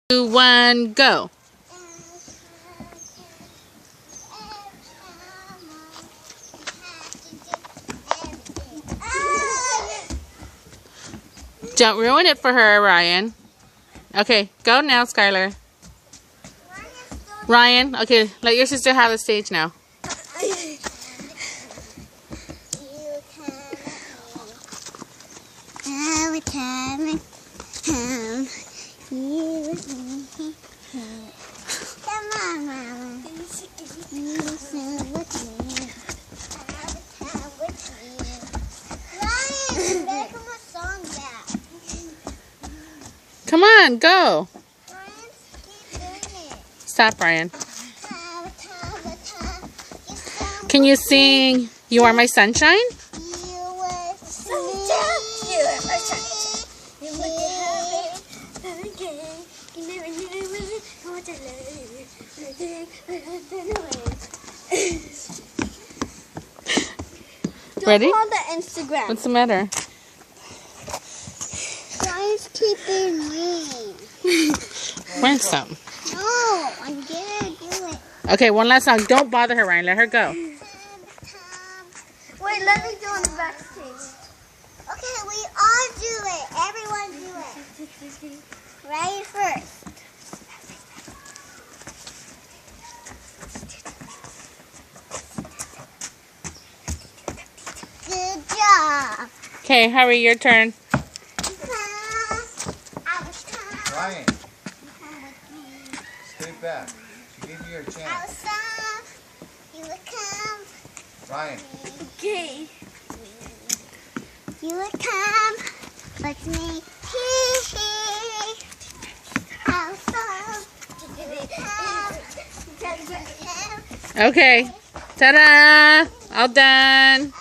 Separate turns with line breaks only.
2, 1, go. Don't ruin it for her, Ryan. Okay, go now, Skylar. Ryan, okay, let your sister have the stage now.
Come on, Mama. Ryan, make him a song back.
Come on, go.
Ryan, keep doing it.
Stop, Ryan. Can you sing You Are My Sunshine? Ready?
On the Instagram.
What's the matter?
Ryan's keeping me.
Find some.
No, I'm gonna do it.
Okay, one last song. Don't bother her, Ryan. Let her go.
Wait, let me go on the backstage. Okay, we all do it. Everyone do it. Ryan first. Good job.
Okay, hurry, your turn.
Ryan, stay back. She gave you your chance.
You will come.
Ryan.
Okay. You will come with me.
Okay. Ta-da! All done.